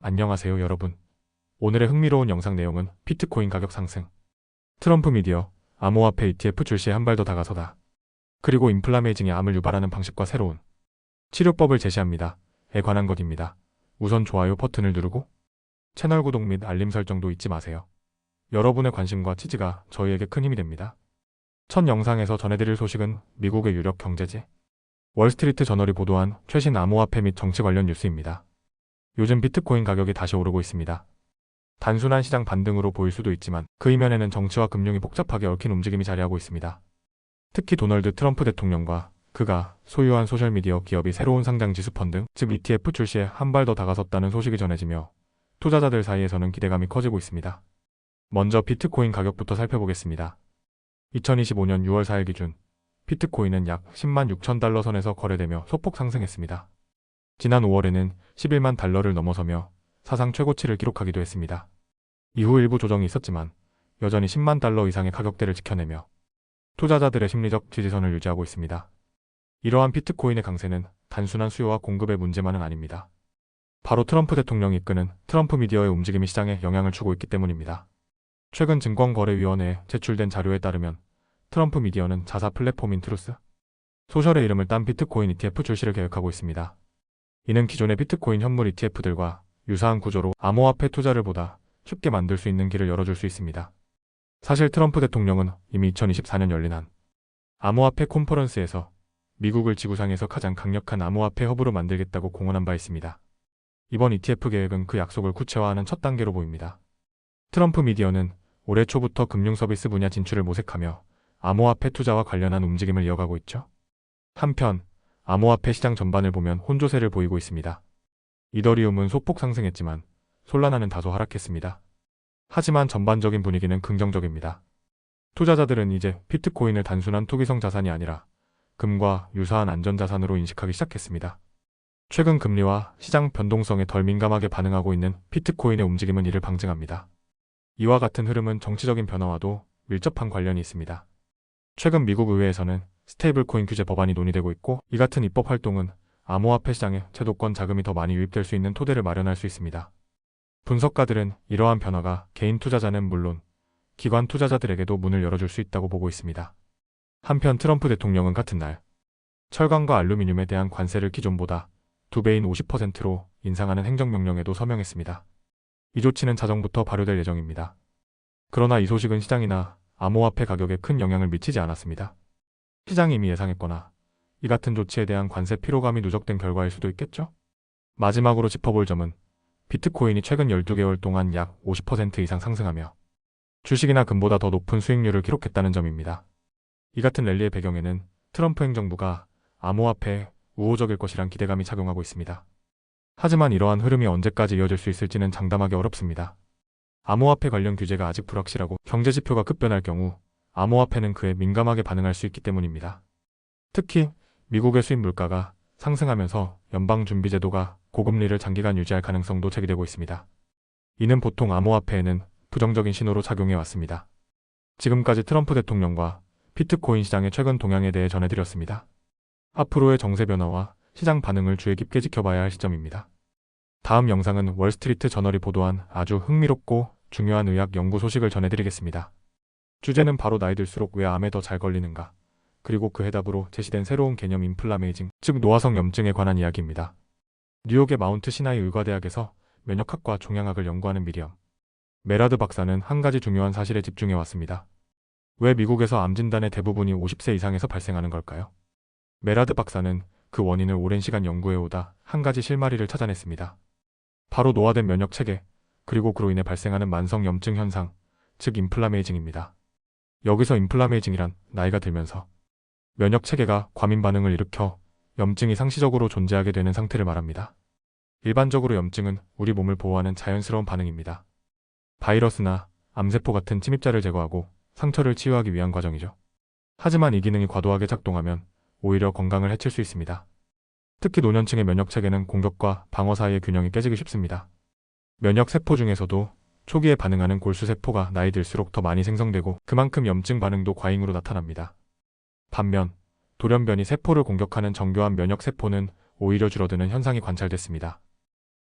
안녕하세요 여러분. 오늘의 흥미로운 영상 내용은 비트코인 가격 상승, 트럼프 미디어, 암호화폐 ETF 출시에 한 발 더 다가서다. 그리고 인플라메이징의 암을 유발하는 방식과 새로운 치료법을 제시합니다. 에 관한 것입니다. 우선 좋아요 버튼을 누르고 채널 구독 및 알림 설정도 잊지 마세요. 여러분의 관심과 지지가 저희에게 큰 힘이 됩니다. 첫 영상에서 전해드릴 소식은 미국의 유력 경제지 월스트리트 저널이 보도한 최신 암호화폐 및 정치 관련 뉴스입니다. 요즘 비트코인 가격이 다시 오르고 있습니다. 단순한 시장 반등으로 보일 수도 있지만 그 이면에는 정치와 금융이 복잡하게 얽힌 움직임이 자리하고 있습니다. 특히 도널드 트럼프 대통령과 그가 소유한 소셜미디어 기업이 새로운 상장 지수 펀드, 즉 ETF 출시에 한 발 더 다가섰다는 소식이 전해지며 투자자들 사이에서는 기대감이 커지고 있습니다. 먼저 비트코인 가격부터 살펴보겠습니다. 2025년 6월 4일 기준 비트코인은 약 10만 6천 달러 선에서 거래되며 소폭 상승했습니다. 지난 5월에는 11만 달러를 넘어서며 사상 최고치를 기록하기도 했습니다. 이후 일부 조정이 있었지만 여전히 10만 달러 이상의 가격대를 지켜내며 투자자들의 심리적 지지선을 유지하고 있습니다. 이러한 비트코인의 강세는 단순한 수요와 공급의 문제만은 아닙니다. 바로 트럼프 대통령이 이끄는 트럼프 미디어의 움직임이 시장에 영향을 주고 있기 때문입니다. 최근 증권거래위원회에 제출된 자료에 따르면 트럼프 미디어는 자사 플랫폼인 트루스 소셜의 이름을 딴 비트코인 ETF 출시를 계획하고 있습니다. 이는 기존의 비트코인 현물 ETF들과 유사한 구조로 암호화폐 투자를 보다 쉽게 만들 수 있는 길을 열어줄 수 있습니다. 사실 트럼프 대통령은 이미 2024년 열린 한 암호화폐 컨퍼런스에서 미국을 지구상에서 가장 강력한 암호화폐 허브로 만들겠다고 공언한 바 있습니다. 이번 ETF 계획은 그 약속을 구체화하는 첫 단계로 보입니다. 트럼프 미디어는 올해 초부터 금융서비스 분야 진출을 모색하며 암호화폐 투자와 관련한 움직임을 이어가고 있죠. 한편 암호화폐 시장 전반을 보면 혼조세를 보이고 있습니다. 이더리움은 소폭 상승했지만 솔라나는 다소 하락했습니다. 하지만 전반적인 분위기는 긍정적입니다. 투자자들은 이제 비트코인을 단순한 투기성 자산이 아니라 금과 유사한 안전자산으로 인식하기 시작했습니다. 최근 금리와 시장 변동성에 덜 민감하게 반응하고 있는 비트코인의 움직임은 이를 방증합니다. 이와 같은 흐름은 정치적인 변화와도 밀접한 관련이 있습니다. 최근 미국 의회에서는 스테이블코인 규제 법안이 논의되고 있고 이 같은 입법 활동은 암호화폐 시장에 채도권 자금이 더 많이 유입될 수 있는 토대를 마련할 수 있습니다. 분석가들은 이러한 변화가 개인 투자자는 물론 기관 투자자들에게도 문을 열어줄 수 있다고 보고 있습니다. 한편 트럼프 대통령은 같은 날 철강과 알루미늄에 대한 관세를 기존보다 2배인 50%로 인상하는 행정명령에도 서명했습니다. 이 조치는 자정부터 발효될 예정입니다. 그러나 이 소식은 시장이나 암호화폐 가격에 큰 영향을 미치지 않았습니다. 시장이 이미 예상했거나 이 같은 조치에 대한 관세 피로감이 누적된 결과일 수도 있겠죠? 마지막으로 짚어볼 점은 비트코인이 최근 12개월 동안 약 50% 이상 상승하며 주식이나 금보다 더 높은 수익률을 기록했다는 점입니다. 이 같은 랠리의 배경에는 트럼프 행정부가 암호화폐에 우호적일 것이란 기대감이 작용하고 있습니다. 하지만 이러한 흐름이 언제까지 이어질 수 있을지는 장담하기 어렵습니다. 암호화폐 관련 규제가 아직 불확실하고 경제지표가 급변할 경우 암호화폐는 그에 민감하게 반응할 수 있기 때문입니다. 특히 미국의 수입 물가가 상승하면서 연방준비제도가 고금리를 장기간 유지할 가능성도 제기되고 있습니다. 이는 보통 암호화폐에는 부정적인 신호로 작용해 왔습니다. 지금까지 트럼프 대통령과 비트코인 시장의 최근 동향에 대해 전해드렸습니다. 앞으로의 정세 변화와 시장 반응을 주의 깊게 지켜봐야 할 시점입니다. 다음 영상은 월스트리트 저널이 보도한 아주 흥미롭고 중요한 의학 연구 소식을 전해드리겠습니다. 주제는 바로 나이 들수록 왜 암에 더 잘 걸리는가, 그리고 그 해답으로 제시된 새로운 개념 인플라메이징, 즉 노화성 염증에 관한 이야기입니다. 뉴욕의 마운트 시나이 의과대학에서 면역학과 종양학을 연구하는 미리엄 메라드 박사는 한 가지 중요한 사실에 집중해 왔습니다. 왜 미국에서 암 진단의 대부분이 50세 이상에서 발생하는 걸까요? 메라드 박사는 그 원인을 오랜 시간 연구해 오다 한 가지 실마리를 찾아냈습니다. 바로 노화된 면역 체계, 그리고 그로 인해 발생하는 만성 염증 현상, 즉 인플라메이징입니다. 여기서 인플라메이징이란 나이가 들면서 면역 체계가 과민 반응을 일으켜 염증이 상시적으로 존재하게 되는 상태를 말합니다. 일반적으로 염증은 우리 몸을 보호하는 자연스러운 반응입니다. 바이러스나 암세포 같은 침입자를 제거하고 상처를 치유하기 위한 과정이죠. 하지만 이 기능이 과도하게 작동하면 오히려 건강을 해칠 수 있습니다. 특히 노년층의 면역 체계는 공격과 방어 사이의 균형이 깨지기 쉽습니다. 면역 세포 중에서도 초기에 반응하는 골수세포가 나이 들수록 더 많이 생성되고 그만큼 염증 반응도 과잉으로 나타납니다. 반면 돌연변이 세포를 공격하는 정교한 면역 세포는 오히려 줄어드는 현상이 관찰됐습니다.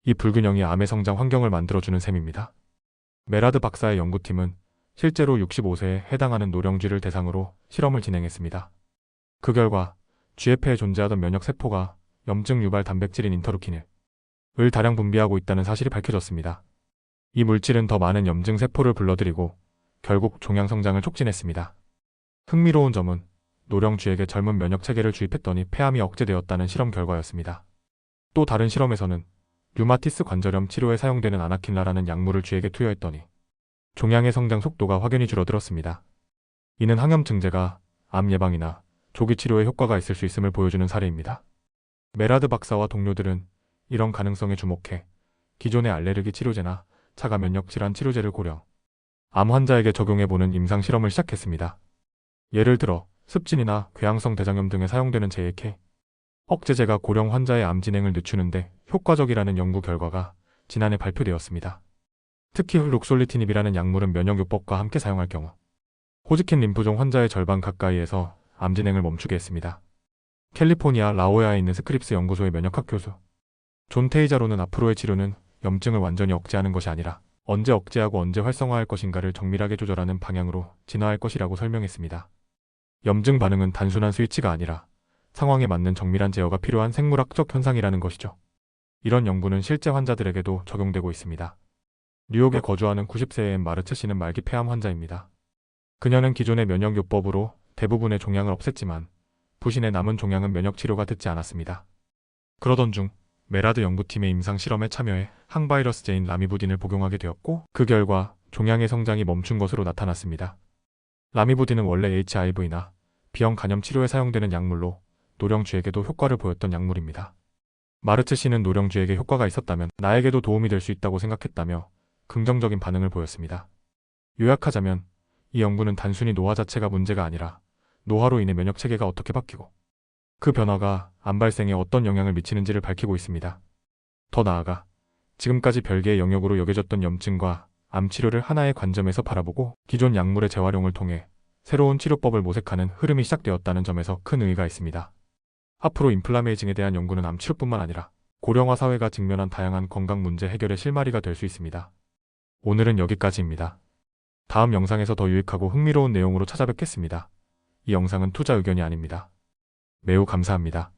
이 불균형이 암의 성장 환경을 만들어주는 셈입니다. 메라드 박사의 연구팀은 실제로 65세에 해당하는 노령쥐를 대상으로 실험을 진행했습니다. 그 결과 쥐의 폐에 존재하던 면역세포가 염증 유발 단백질인 인터루킨을 다량 분비하고 있다는 사실이 밝혀졌습니다. 이 물질은 더 많은 염증 세포를 불러들이고 결국 종양 성장을 촉진했습니다. 흥미로운 점은 노령쥐에게 젊은 면역 체계를 주입했더니 폐암이 억제되었다는 실험 결과였습니다. 또 다른 실험에서는 류마티스 관절염 치료에 사용되는 아나킨라라는 약물을 쥐에게 투여했더니 종양의 성장 속도가 확연히 줄어들었습니다. 이는 항염증제가 암 예방이나 조기 치료에 효과가 있을 수 있음을 보여주는 사례입니다. 메라드 박사와 동료들은 이런 가능성에 주목해 기존의 알레르기 치료제나 차가 면역 질환 치료제를 고령 암 환자에게 적용해보는 임상 실험을 시작했습니다. 예를 들어 습진이나 궤양성 대장염 등에 사용되는 제액해 억제제가 고령 환자의 암 진행을 늦추는데 효과적이라는 연구 결과가 지난해 발표되었습니다. 특히 룩솔리티닙이라는 약물은 면역요법과 함께 사용할 경우 호즈킨 림프종 환자의 절반 가까이에서 암 진행을 멈추게 했습니다. 캘리포니아 라오야에 있는 스크립스 연구소의 면역학 교수 존 테이자로는 앞으로의 치료는 염증을 완전히 억제하는 것이 아니라 언제 억제하고 언제 활성화할 것인가를 정밀하게 조절하는 방향으로 진화할 것이라고 설명했습니다. 염증 반응은 단순한 스위치가 아니라 상황에 맞는 정밀한 제어가 필요한 생물학적 현상이라는 것이죠. 이런 연구는 실제 환자들에게도 적용되고 있습니다. 뉴욕에 거주하는 90세의 마르츠 씨는 말기 폐암 환자입니다. 그녀는 기존의 면역요법으로 대부분의 종양을 없앴지만 부신의 남은 종양은 면역치료가 듣지 않았습니다. 그러던 중 메라드 연구팀의 임상 실험에 참여해 항바이러스제인 라미부딘을 복용하게 되었고 그 결과 종양의 성장이 멈춘 것으로 나타났습니다. 라미부딘은 원래 HIV나 B형 간염 치료에 사용되는 약물로 노령쥐에게도 효과를 보였던 약물입니다. 마르츠 씨는 노령쥐에게 효과가 있었다면 나에게도 도움이 될 수 있다고 생각했다며 긍정적인 반응을 보였습니다. 요약하자면 이 연구는 단순히 노화 자체가 문제가 아니라 노화로 인해 면역체계가 어떻게 바뀌고 그 변화가 암 발생에 어떤 영향을 미치는지를 밝히고 있습니다. 더 나아가 지금까지 별개의 영역으로 여겨졌던 염증과 암 치료를 하나의 관점에서 바라보고 기존 약물의 재활용을 통해 새로운 치료법을 모색하는 흐름이 시작되었다는 점에서 큰 의의가 있습니다. 앞으로 인플라메이징에 대한 연구는 암 치료뿐만 아니라 고령화 사회가 직면한 다양한 건강 문제 해결의 실마리가 될 수 있습니다. 오늘은 여기까지입니다. 다음 영상에서 더 유익하고 흥미로운 내용으로 찾아뵙겠습니다. 이 영상은 투자 의견이 아닙니다. 매우 감사합니다.